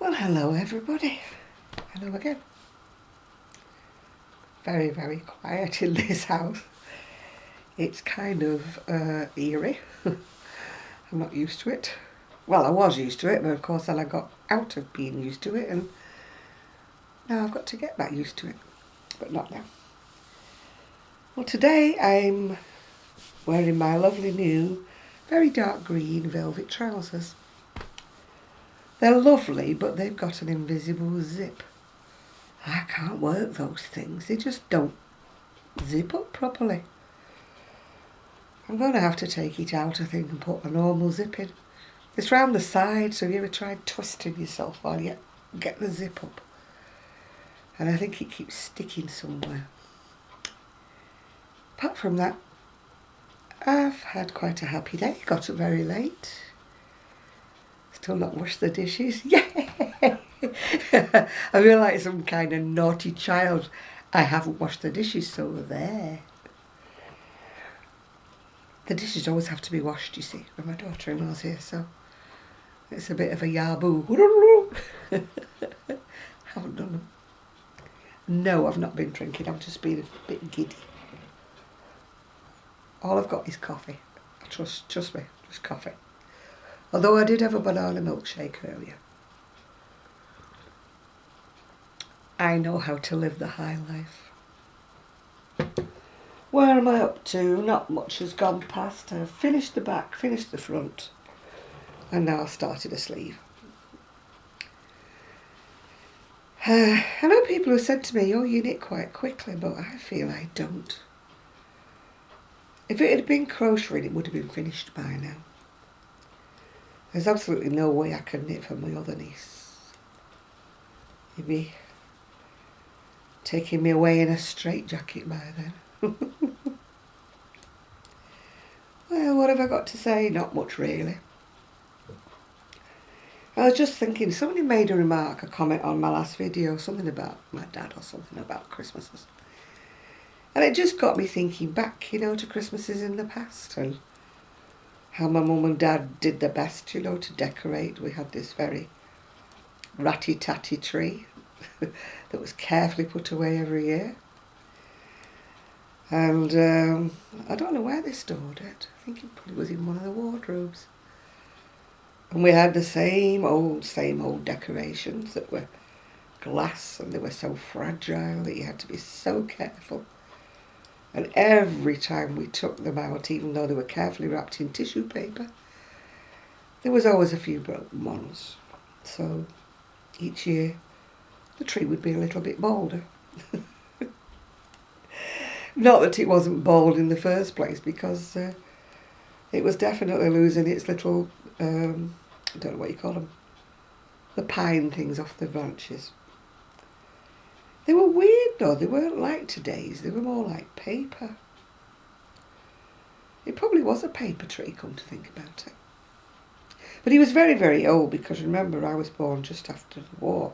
Well, hello everybody. Hello again. Very, very quiet in this house. It's kind of eerie. I'm not used to it. Well, I was used to it, but of course then I got out of being used to it and now I've got to get back used to it. But not now. Well, today I'm wearing my lovely new, very dark green velvet trousers. They're lovely, but they've got an invisible zip. I can't work those things. They just don't zip up properly. I'm going to have to take it out, I think, and put a normal zip in. It's round the side, so have you ever tried twisting yourself while you get the zip up? And I think it keeps sticking somewhere. Apart from that, I've had quite a happy day. Got up very late. Still not washed the dishes. Yay! I feel like some kind of naughty child. I haven't washed the dishes, so there. The dishes always have to be washed, you see, when my daughter-in-law's here, so it's a bit of a yaboo. Haven't done them. No, I've not been drinking. I've just been a bit giddy. All I've got is coffee. Trust me, just coffee. Although I did have a banana milkshake earlier. I know how to live the high life. Where am I up to? Not much has gone past. I've finished the back, finished the front, and now I've started a sleeve. I know people have said to me, oh, you knit quite quickly, but I feel I don't. If it had been crocheting, it would have been finished by now. There's absolutely no way I could knit for my other niece. He'd be taking me away in a straitjacket by then. Well, what have I got to say? Not much really. I was just thinking, somebody made a comment on my last video, something about my dad or something about Christmases. And it just got me thinking back, to Christmases in the past and how my mum and dad did their best, to decorate. We had this very ratty-tatty tree that was carefully put away every year. And I don't know where they stored it. I think it probably was in one of the wardrobes. And we had the same old decorations that were glass, and they were so fragile that you had to be so careful. And every time we took them out, even though they were carefully wrapped in tissue paper, there was always a few broken ones. So each year the tree would be a little bit bolder. Not that it wasn't bold in the first place, because it was definitely losing its little, I don't know what you call them, the pine things off the branches. They were weird though, they weren't like today's, they were more like paper. It probably was a paper tree, come to think about it. But he was very, very old, because remember, I was born just after the war.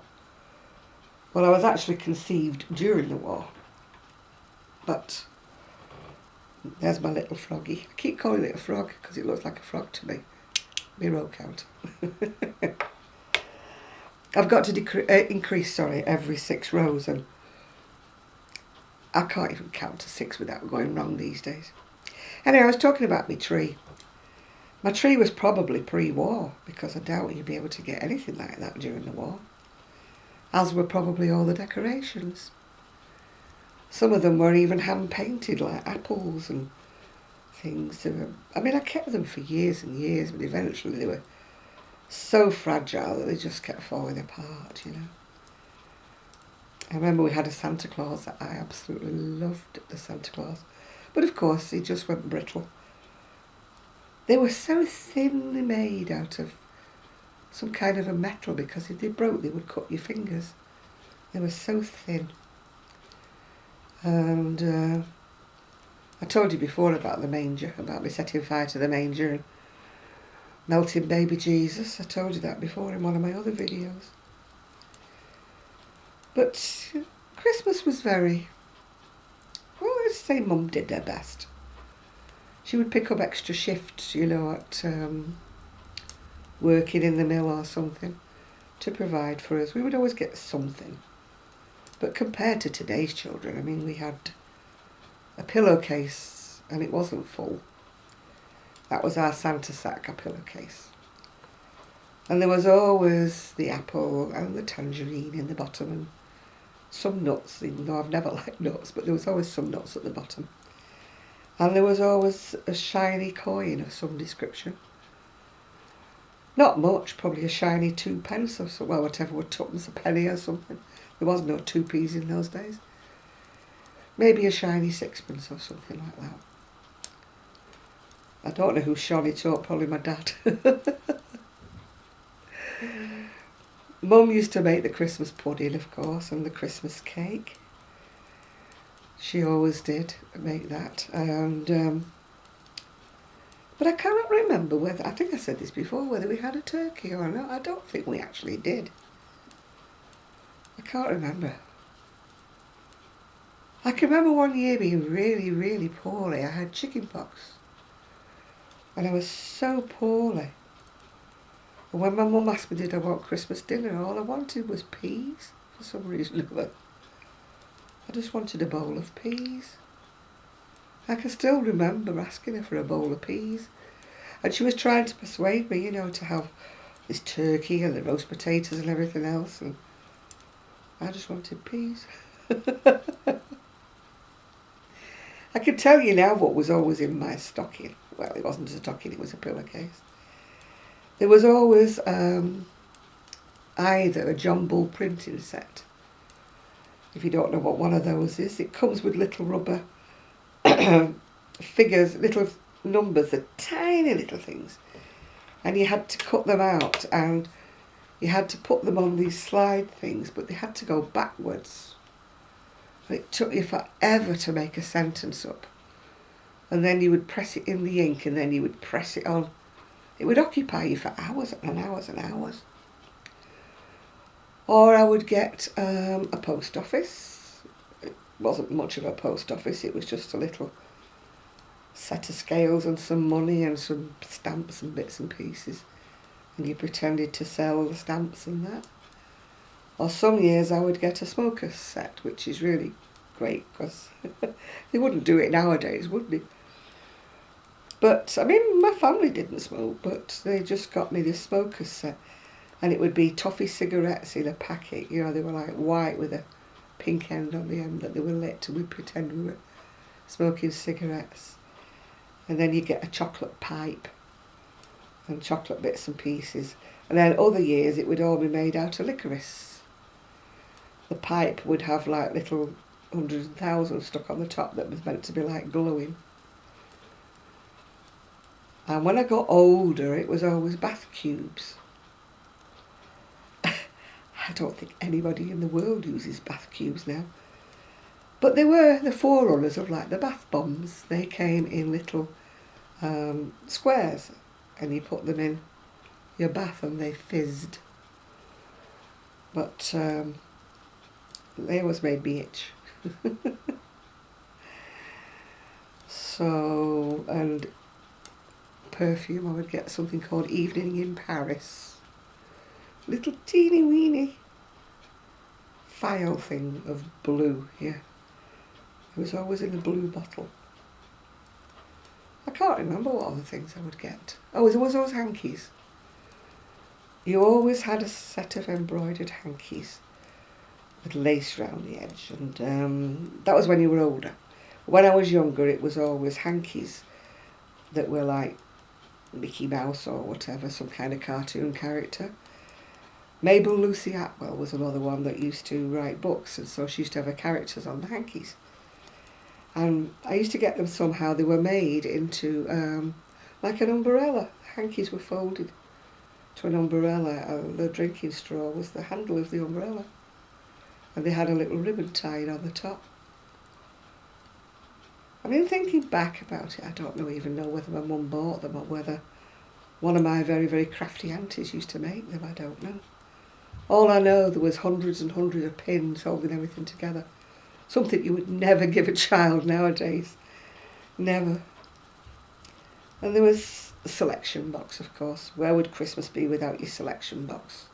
Well, I was actually conceived during the war. But there's my little froggy. I keep calling it a frog because it looks like a frog to me. My row count. I've got to increase every 6 rows, and I can't even count to 6 without going wrong these days. Anyway, I was talking about my tree. My tree was probably pre-war, because I doubt you'd be able to get anything like that during the war. As were probably all the decorations. Some of them were even hand-painted, like apples and things. I kept them for years and years, but eventually they were so fragile that they just kept falling apart, I remember we had a Santa Claus that I absolutely loved, the Santa Claus. But of course, he just went brittle. They were so thinly made out of some kind of a metal, because if they broke, they would cut your fingers. They were so thin. And I told you before about the manger, about me setting fire to the manger and melting baby Jesus. I told you that before in one of my other videos. But Christmas was let's say Mum did her best. She would pick up extra shifts, at working in the mill or something. to provide for us. We would always get something. But compared to today's children, I mean, we had a pillowcase and it wasn't full. That was our Santa sack, a pillowcase. And there was always the apple and the tangerine in the bottom and some nuts, even though I've never liked nuts, but there was always some nuts at the bottom. And there was always a shiny coin of some description. Not much, probably a shiny 2p or so, well, whatever, were tuppence, a penny or something. There was no 2p's in those days. Maybe a shiny 6p or something like that. I don't know who shone it up, probably my dad. Mum used to make the Christmas pudding, of course, and the Christmas cake. She always did make that. And but I cannot remember whether, I think I said this before, whether we had a turkey or not. I don't think we actually did. I can't remember. I can remember one year being really, really poorly. I had chicken pox. And I was so poorly. And when my mum asked me did I want Christmas dinner, all I wanted was peas for some reason or other. I just wanted a bowl of peas. I can still remember asking her for a bowl of peas. And she was trying to persuade me, to have this turkey and the roast potatoes and everything else. And I just wanted peas. I can tell you now what was always in my stocking. Well, it wasn't a stocking, it was a pillowcase. There was always either a John Bull printing set. If you don't know what one of those is, it comes with little rubber figures, little numbers, the tiny little things. And you had to cut them out and you had to put them on these slide things, but they had to go backwards. And it took you forever to make a sentence up. And then you would press it in the ink and then you would press it on. It would occupy you for hours and hours and hours. Or I would get a post office. It wasn't much of a post office, it was just a little set of scales and some money and some stamps and bits and pieces. And you pretended to sell the stamps and that. Or some years I would get a smoker's set, which is really great because they wouldn't do it nowadays, would they? But, I mean, my family didn't smoke, but they just got me this smoker's set. And it would be toffee cigarettes in a packet. They were like white with a pink end on the end that they were lit, and we'd pretend we were smoking cigarettes. And then you get a chocolate pipe and chocolate bits and pieces. And then other years it would all be made out of licorice. The pipe would have like little 100,000 stuck on the top that was meant to be like glowing. And when I got older, it was always bath cubes. I don't think anybody in the world uses bath cubes now. But they were the forerunners of like the bath bombs. They came in little squares and you put them in your bath and they fizzed. But they always made me itch. So, and perfume, I would get something called Evening in Paris. Little teeny weeny vial thing of blue, yeah. It was always in a blue bottle. I can't remember what other things I would get. Oh, there was always hankies. You always had a set of embroidered hankies with lace round the edge, and that was when you were older. When I was younger, it was always hankies that were like Mickey Mouse or whatever, some kind of cartoon character. Mabel Lucy Atwell was another one that used to write books, and so she used to have her characters on the hankies. And I used to get them somehow. They were made into like an umbrella. The hankies were folded to an umbrella, and the drinking straw was the handle of the umbrella. And they had a little ribbon tied on the top. I mean, thinking back about it, I don't even know whether my mum bought them or whether one of my very, very crafty aunties used to make them. I don't know. All I know, there was hundreds and hundreds of pins holding everything together. Something you would never give a child nowadays. Never. And there was a selection box, of course. Where would Christmas be without your selection box?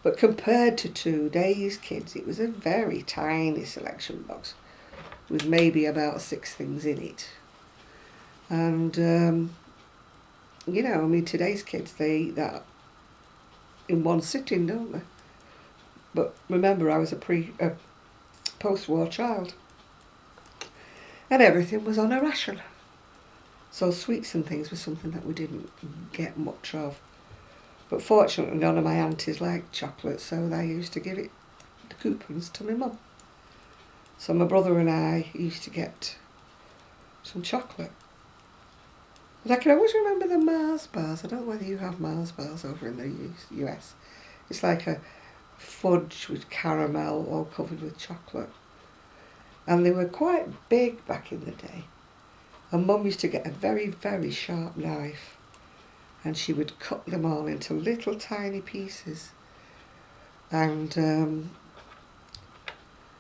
But compared to today's kids, it was a very tiny selection box with maybe about 6 things in it. And, today's kids, they eat that in one sitting, don't they? But remember, I was a post-war child. And everything was on a ration. So sweets and things were something that we didn't get much of. But fortunately, none of my aunties liked chocolate, so they used to give it the coupons to my mum. So my brother and I used to get some chocolate. And I can always remember the Mars bars. I don't know whether you have Mars bars over in the US. It's like a fudge with caramel all covered with chocolate. And they were quite big back in the day. And Mum used to get a very, very sharp knife and she would cut them all into little tiny pieces. And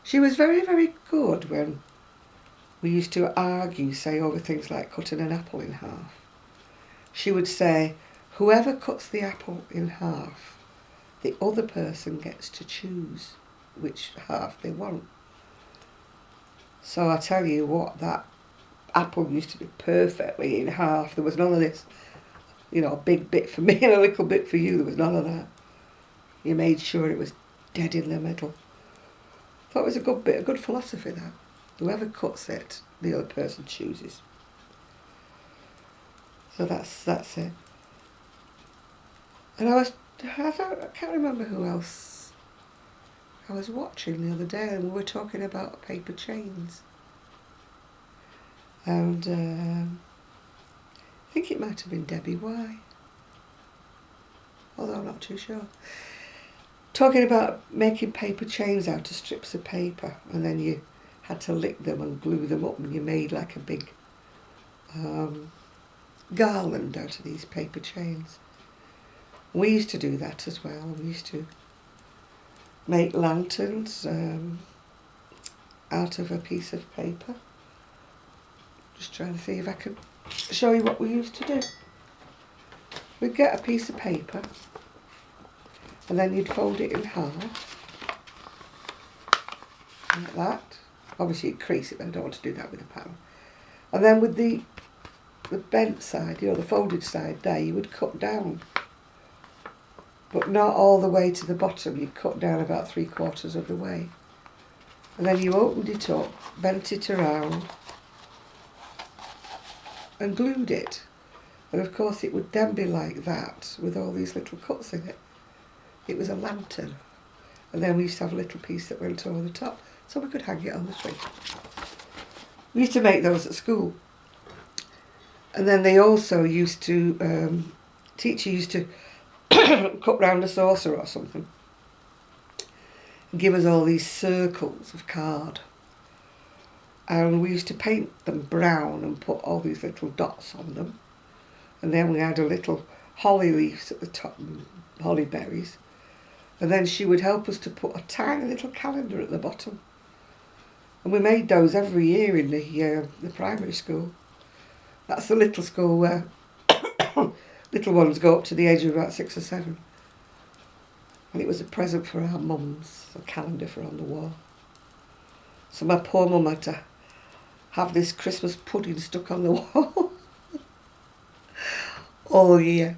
she was very, very good when we used to argue, say, over things like cutting an apple in half. She would say, whoever cuts the apple in half, the other person gets to choose which half they want. So I tell you what, that apple used to be perfectly in half. There was none of this, a big bit for me and a little bit for you. There was none of that. You made sure it was dead in the middle. I thought it was a good philosophy, that. Whoever cuts it, the other person chooses. So that's it. And I can't remember who else I was watching the other day, and we were talking about paper chains. And I think it might have been Debbie Y, although I'm not too sure. Talking about making paper chains out of strips of paper, and then you had to lick them and glue them up, and you made like a big garland out of these paper chains. We used to do that as well. We used to make lanterns out of a piece of paper. Just trying to see if I can show you what we used to do. We'd get a piece of paper and then you'd fold it in half, like that. Obviously you'd crease it, but I don't want to do that with a pan. And then with the bent side, the folded side there, you would cut down. But not all the way to the bottom, you'd cut down about 3/4 of the way. And then you opened it up, bent it around, and glued it. And of course it would then be like that, with all these little cuts in it. It was a lantern. And then we used to have a little piece that went over the top, so we could hang it on the tree. We used to make those at school. And then they also used to, teacher used to cut round a saucer or something and give us all these circles of card. And we used to paint them brown and put all these little dots on them. And then we had a little holly leaves at the top, and holly berries. And then she would help us to put a tiny little calendar at the bottom. And we made those every year in the primary school. That's the little school where little ones go up to the age of about 6 or 7. And it was a present for our mums, a calendar for on the wall. So my poor mum had to have this Christmas pudding stuck on the wall all year.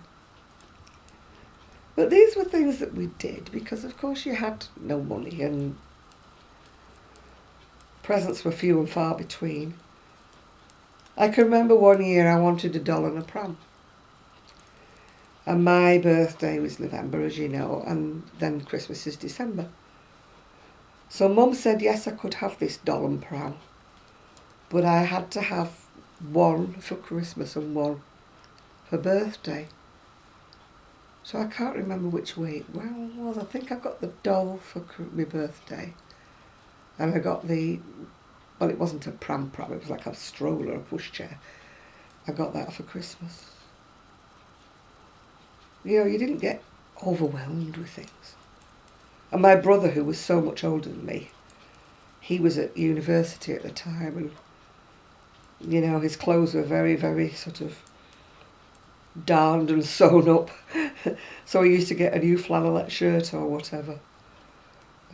But these were things that we did because, of course, you had no money and presents were few and far between. I can remember one year I wanted a doll and a pram. And my birthday was November, as you know, and then Christmas is December. So Mum said, yes, I could have this doll and pram, but I had to have one for Christmas and one for birthday. So I can't remember which way it was. I think I got the doll for my birthday. And I got it wasn't a pram, it was like a stroller, a pushchair. I got that for Christmas. You didn't get overwhelmed with things. And my brother, who was so much older than me, he was at university at the time, and his clothes were very, very sort of darned and sewn up. So I used to get a new flannelette shirt or whatever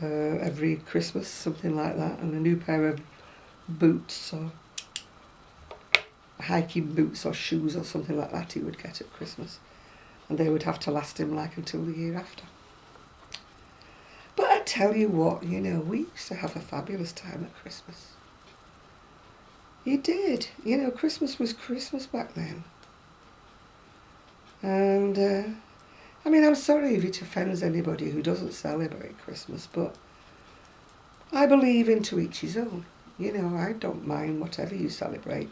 every Christmas, something like that, and a new pair of boots or hiking boots or shoes or something like that he would get at Christmas, and they would have to last him like until the year after. But I tell you what, we used to have a fabulous time at Christmas. You did. Christmas was Christmas back then. And I'm sorry if it offends anybody who doesn't celebrate Christmas, but I believe in to each his own. I don't mind whatever you celebrate.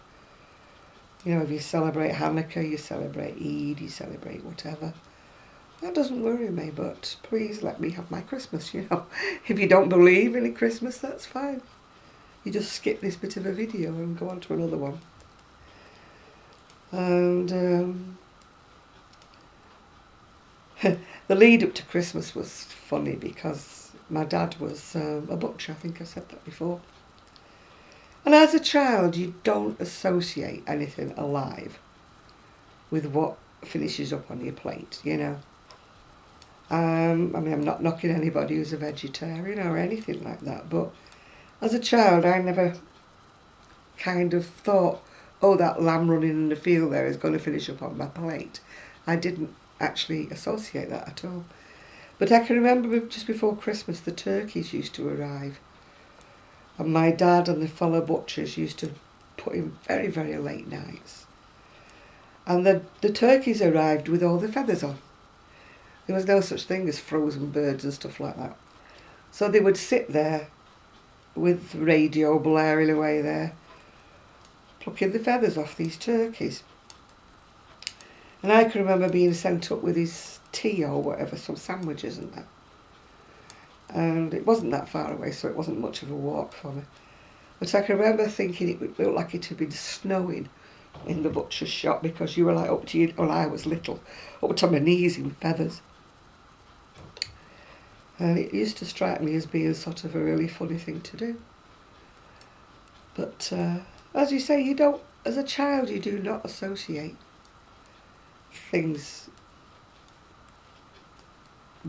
If you celebrate Hanukkah, you celebrate Eid, you celebrate whatever. That doesn't worry me, but please let me have my Christmas, If you don't believe in a Christmas, that's fine. You just skip this bit of a video and go on to another one. And the lead up to Christmas was funny because my dad was a butcher, I think I said that before. And as a child, you don't associate anything alive with what finishes up on your plate, I'm not knocking anybody who's a vegetarian or anything like that, but as a child, I never kind of thought, oh, that lamb running in the field there is going to finish up on my plate. I didn't actually associate that at all. But I can remember just before Christmas, the turkeys used to arrive. And my dad and the fellow butchers used to put in very, very late nights. And the turkeys arrived with all the feathers on. There was no such thing as frozen birds and stuff like that. So they would sit there with radio blaring away there, plucking the feathers off these turkeys. And I can remember being sent up with his tea or whatever, some sandwiches and that. And it wasn't that far away, so it wasn't much of a walk for me. But I can remember thinking it would look like it had been snowing in the butcher's shop because you were like up to your, well, I was little, up to my knees in feathers. And it used to strike me as being sort of a really funny thing to do. But as you say, as a child, you do not associate things,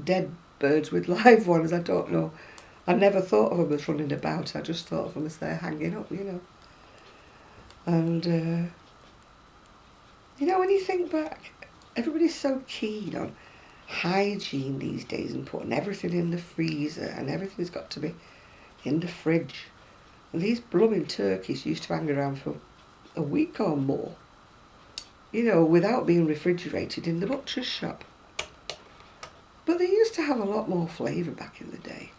dead birds with live ones. I don't know. I never thought of them as running about. I just thought of them as they're hanging up, And, when you think back, everybody's so keen on hygiene these days and putting everything in the freezer and everything's got to be in the fridge. And these blooming turkeys used to hang around for a week or more, without being refrigerated in the butcher's shop. But they used to have a lot more flavour back in the day.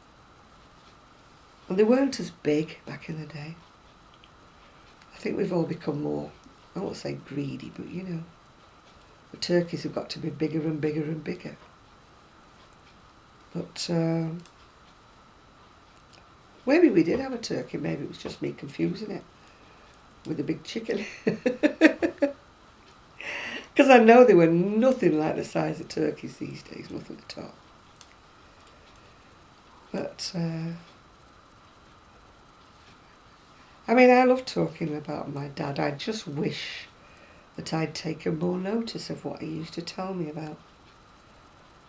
And they weren't as big back in the day. I think we've all become more, I won't say greedy, but the turkeys have got to be bigger and bigger and bigger. But maybe we did have a turkey, maybe it was just me confusing it with a big chicken. Because I know they were nothing like the size of turkeys these days, nothing at all. But, I love talking about my dad. I just wish that I'd taken more notice of what he used to tell me about.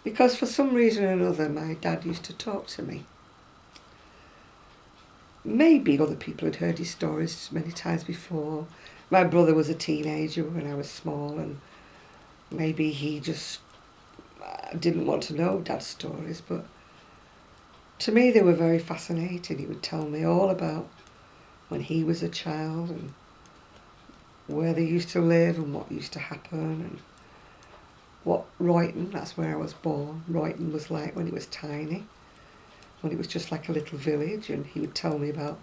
Because for some reason or another, my dad used to talk to me. Maybe other people had heard his stories many times before. My brother was a teenager when I was small, and maybe he just didn't want to know Dad's stories, but to me they were very fascinating. He would tell me all about when he was a child and where they used to live and what used to happen and what Royton, that's where I was born, Royton was like when it was tiny, when it was just like a little village, and he would tell me about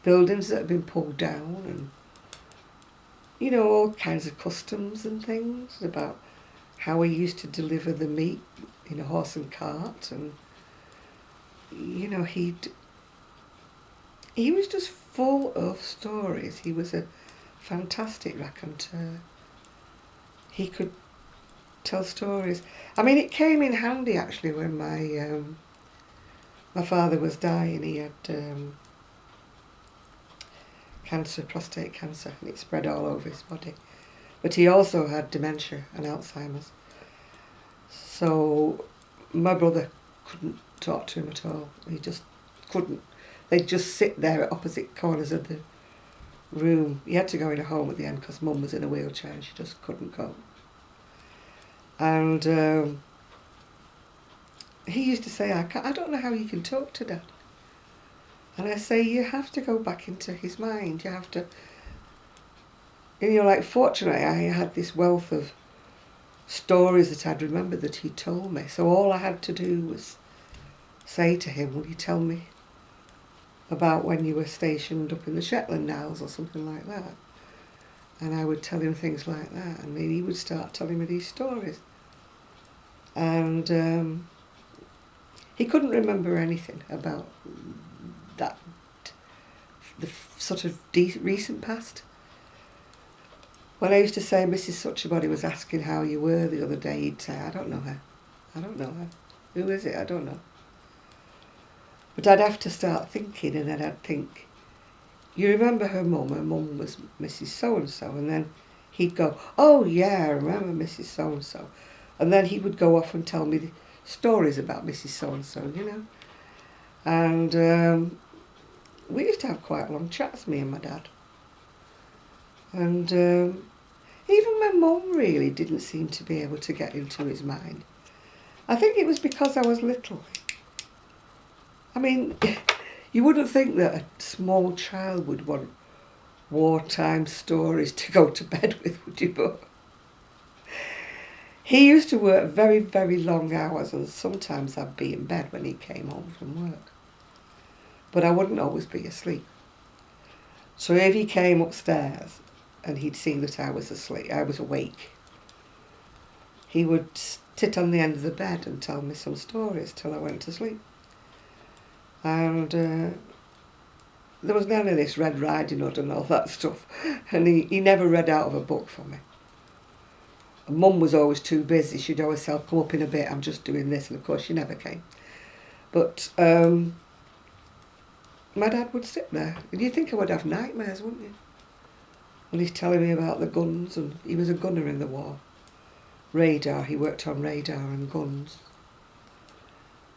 buildings that had been pulled down and all kinds of customs and things about how he used to deliver the meat in a horse and cart, and he was just full of stories. He was a fantastic raconteur. He could tell stories. It came in handy actually when my father was dying. He had cancer, prostate cancer, and it spread all over his body. But he also had dementia and Alzheimer's. So my brother couldn't talk to him at all. He just couldn't. They'd just sit there at opposite corners of the room. He had to go in a home at the end because Mum was in a wheelchair and she just couldn't go. And he used to say, I don't know how you can talk to Dad. And I say, you have to go back into his mind. You have to, and like, fortunately, I had this wealth of stories that I'd remembered that he told me. So all I had to do was say to him, will you tell me about when you were stationed up in the Shetland Isles or something like that? And I would tell him things like that, and then he would start telling me these stories. And he couldn't remember anything about that, the sort of recent past. When I used to say Mrs. Such-a-Body was asking how you were the other day, he'd say, I don't know her. I don't know her. Who is it? I don't know. But I'd have to start thinking, and then I'd think, you remember her mum? Her mum was Mrs. So-and-so. And then he'd go, oh yeah, I remember Mrs. So-and-so. And then he would go off and tell me the stories about Mrs. So-and-so, you know. And we used to have quite long chats, me and my dad. And even my mum really didn't seem to be able to get into his mind. I think it was because I was little. I mean, you wouldn't think that a small child would want wartime stories to go to bed with, would you? But he used to work very, very long hours, and sometimes I'd be in bed when he came home from work. But I wouldn't always be asleep. So if he came upstairs and he'd see that I was asleep, I was awake, he would sit on the end of the bed and tell me some stories till I went to sleep. And there was none of this Red Riding Hood and all that stuff. And he never read out of a book for me. And Mum was always too busy. She'd always say, come up in a bit, I'm just doing this. And of course she never came. But my dad would sit there. And you'd think I would have nightmares, wouldn't you? When he's telling me about the guns. And he was a gunner in the war. Radar, he worked on radar and guns.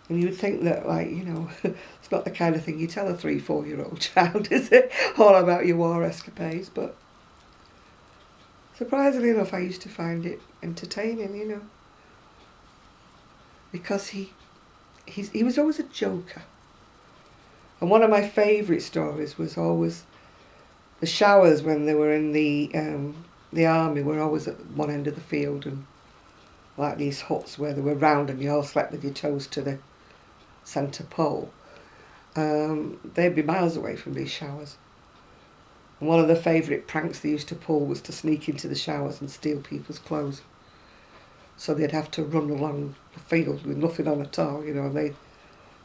And you would think that, like, you know, it's not the kind of thing you tell a 3-4-year-old child, is it? All about your war escapades. But surprisingly enough, I used to find it entertaining, you know. Because he was always a joker. And one of my favourite stories was always the showers when they were in the army were always at one end of the field, and like these huts where they were round and you all slept with your toes to the centre pole. They'd be miles away from these showers. And one of the favourite pranks they used to pull was to sneak into the showers and steal people's clothes. So they'd have to run along the field with nothing on at all, you know, and they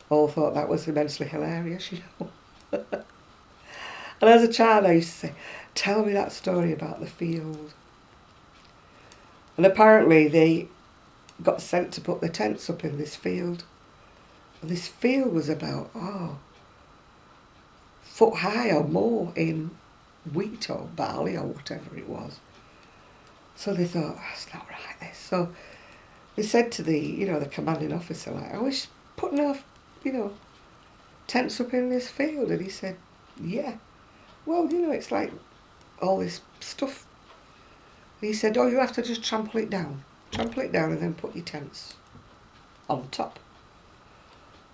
all thought that was immensely hilarious, you know. And as a child I used to say, tell me that story about the field. And apparently they got sent to put the tents up in this field. And this field was about, foot high or more in wheat or barley or whatever it was. So they thought, that's not right, this. So they said to the commanding officer, like, are we putting our, tents up in this field? And he said, yeah. Well, it's like all this stuff. And he said, you have to just trample it down and then put your tents on top.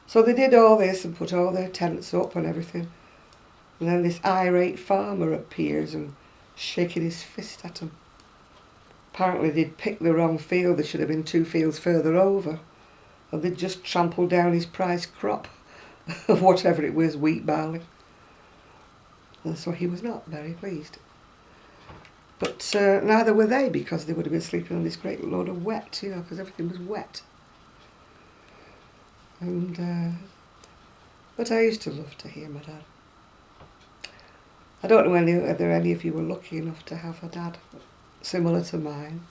So they did all this and put all their tents up and everything. And then this irate farmer appears and shaking his fist at them. Apparently they'd picked the wrong field. There should have been 2 fields further over. And they'd just trampled down his prize crop of whatever it was, wheat, barley. And so he was not very pleased. But neither were they, because they would have been sleeping on this great load of wet, because everything was wet. And but I used to love to hear my dad. I don't know whether any of you were lucky enough to have a dad similar to mine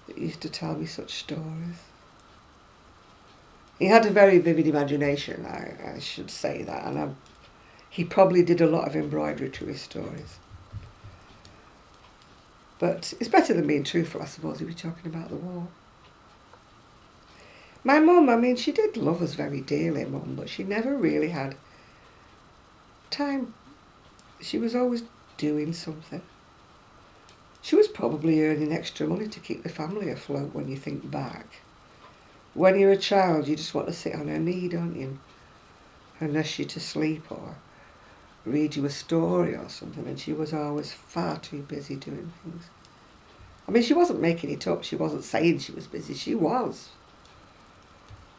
that used to tell me such stories. He had a very vivid imagination, I should say that, and he probably did a lot of embroidery to his stories. But it's better than being truthful, I suppose, if you're talking about the war. My mum, I mean, she did love us very dearly, Mum, but she never really had time. She was always doing something. She was probably earning extra money to keep the family afloat when you think back. When you're a child, you just want to sit on her knee, don't you? And nurse you to sleep or read you a story or something, and she was always far too busy doing things. I mean, she wasn't making it up. She wasn't saying she was busy. She was.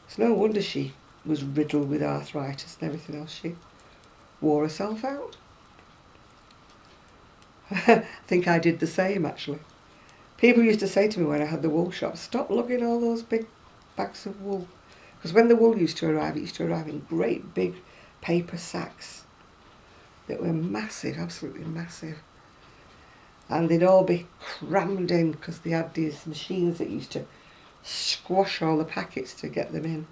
It's no wonder she was riddled with arthritis and everything else. She wore herself out. I think I did the same, actually. People used to say to me when I had the wool shop, stop lugging all those big bags of wool. Because when the wool used to arrive, it used to arrive in great big paper sacks that were massive, absolutely massive. And they'd all be crammed in because they had these machines that used to squash all the packets to get them in.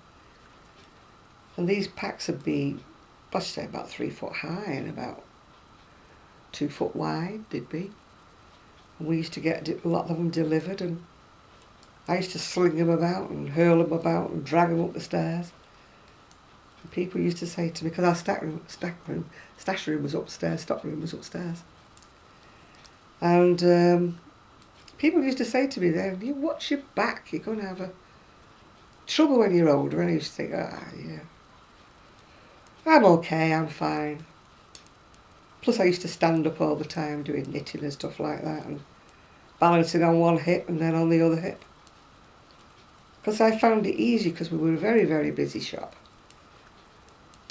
And these packs would be, I should say, about 3 foot high and about 2 foot wide, they'd be. And we used to get a lot of them delivered, and I used to sling them about and hurl them about and drag them up the stairs. And people used to say to me, because our stash room was upstairs, stock room was upstairs. And people used to say to me then, you watch your back, you're going to have trouble when you're older. And I used to think, yeah, I'm okay, I'm fine. Plus I used to stand up all the time doing knitting and stuff like that and balancing on one hip and then on the other hip. Because I found it easy because we were a very, very busy shop.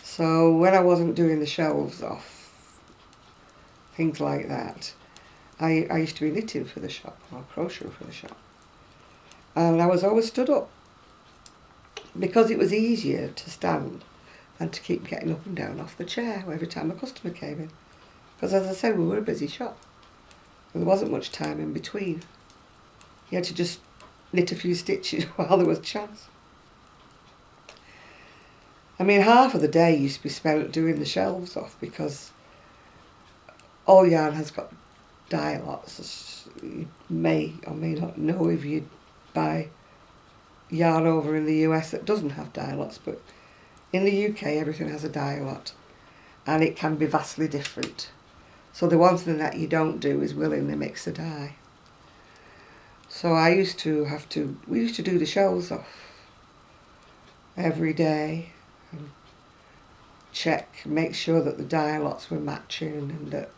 So when I wasn't doing the shelves off, things like that, I used to be knitting for the shop or crocheting for the shop. And I was always stood up because it was easier to stand than to keep getting up and down off the chair every time a customer came in. Because as I said, we were a busy shop. There wasn't much time in between. You had to just knit a few stitches while there was a chance. I mean, half of the day used to be spent doing the shelves off because all yarn has got dye lots. You may or may not know if you buy yarn over in the US that doesn't have dye lots, but in the UK everything has a dye lot and it can be vastly different. So the one thing that you don't do is willingly mix a dye. So we used to do the shelves off every day and check, make sure that the dye lots were matching and that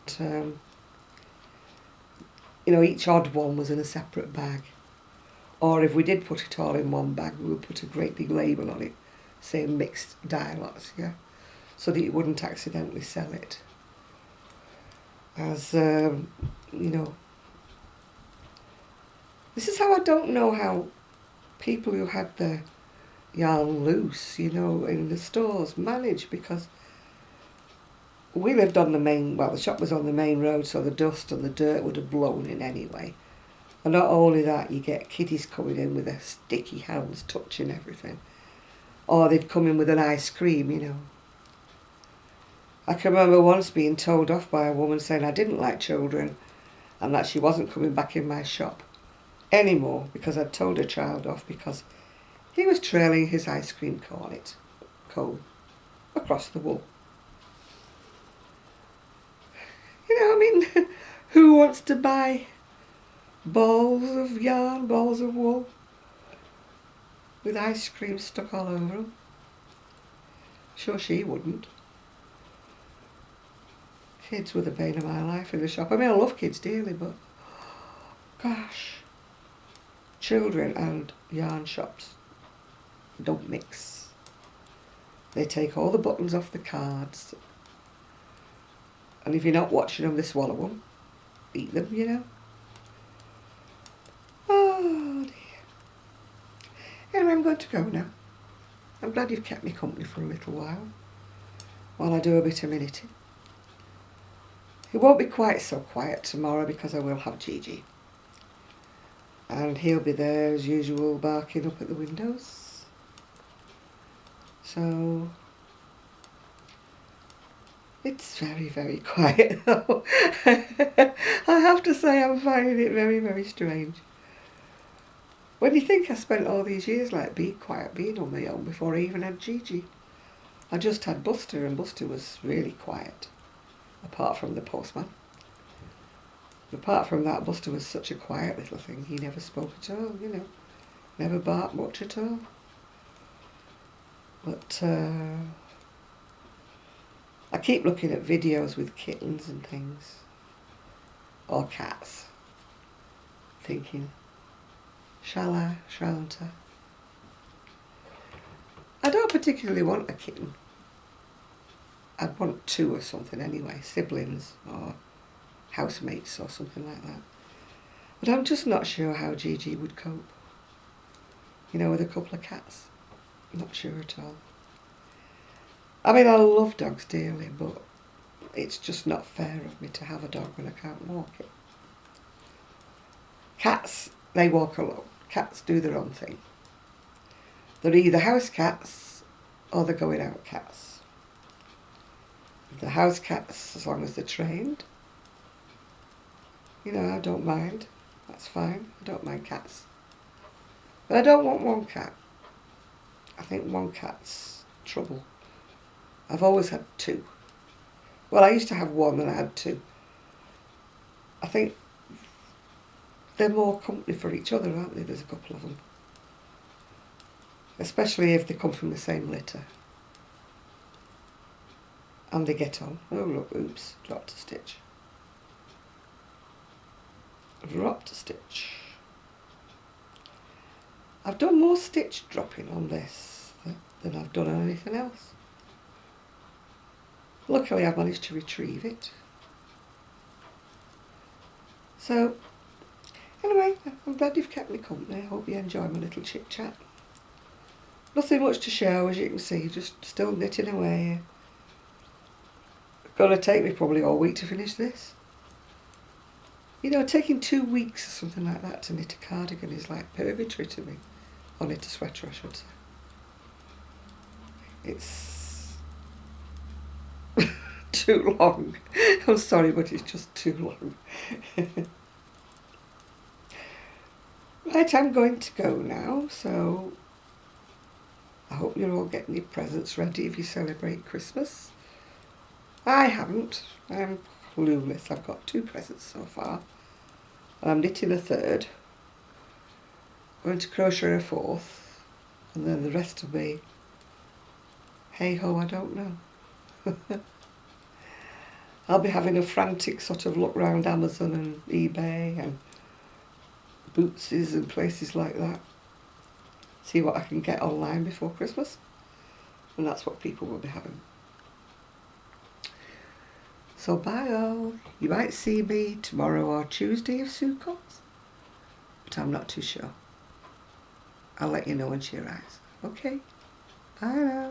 each odd one was in a separate bag. Or if we did put it all in one bag, we would put a great big label on it saying mixed dye lots, yeah, so that you wouldn't accidentally sell it. As this is how I don't know how people who had their yarn loose, in the stores managed, because we lived on the shop was on the main road, so the dust and the dirt would have blown in anyway. And not only that, you get kiddies coming in with their sticky hands touching everything. Or they'd come in with an ice cream, I can remember once being told off by a woman saying I didn't like children and that she wasn't coming back in my shop anymore because I'd told her child off because he was trailing his ice cream cone across the wool. Who wants to buy balls of yarn, balls of wool with ice cream stuck all over them? Sure she wouldn't. Kids were the bane of my life in the shop. I mean, I love kids dearly, but gosh, children and yarn shops don't mix. They take all the buttons off the cards, and if you're not watching them, they swallow them, eat them, Oh dear. Anyway, I'm going to go now. I'm glad you've kept me company for a little while I do a bit of knitting. It won't be quite so quiet tomorrow because I will have Gigi. And he'll be there as usual, barking up at the windows. So It's very, very quiet though. I have to say I'm finding it very, very strange. When you think I spent all these years like being quiet, being on my own before I even had Gigi. I just had Buster and Buster was really quiet, apart from the postman. Apart from that, Buster was such a quiet little thing. He never spoke at all, you know. Never barked much at all. But I keep looking at videos with kittens and things, or cats, thinking, shall I, shan't I? I don't particularly want a kitten. I'd want two or something anyway, siblings or housemates or something like that. But I'm just not sure how Gigi would cope. You know, with a couple of cats. Not sure at all. I mean, I love dogs dearly, but it's just not fair of me to have a dog when I can't walk it. Cats, they walk alone. Cats do their own thing. They're either house cats or they're going out cats. The house cats, as long as they're trained, you know, I don't mind. That's fine. I don't mind cats. But I don't want one cat. I think one cat's trouble. I've always had two. Well, I used to have one and I had two. I think they're more company for each other, aren't they? There's a couple of them. Especially if they come from the same litter. And they get on. Oh look, oops, dropped a stitch. Dropped a stitch. I've done more stitch dropping on this than I've done on anything else. Luckily I've managed to retrieve it. So, anyway, I'm glad you've kept me company. I hope you enjoy my little chit chat. Nothing much to show, as you can see, just still knitting away. It's going to take me probably all week to finish this. You know, taking 2 weeks or something like that to knit a cardigan is like purgatory to me. Or knit a sweater, I should say. It's too long. I'm sorry, but it's just too long. Right, I'm going to go now, so I hope you're all getting your presents ready if you celebrate Christmas. I haven't. I'm clueless. I've got 2 presents so far. And I'm knitting a 3rd. I'm going to crochet a 4th. And then the rest will be, hey ho, I don't know. I'll be having a frantic sort of look round Amazon and eBay and Bootsy's and places like that. See what I can get online before Christmas. And that's what people will be having. So bye all. You might see me tomorrow or Tuesday if Sue comes. But I'm not too sure. I'll let you know when she arrives. Okay. Bye now.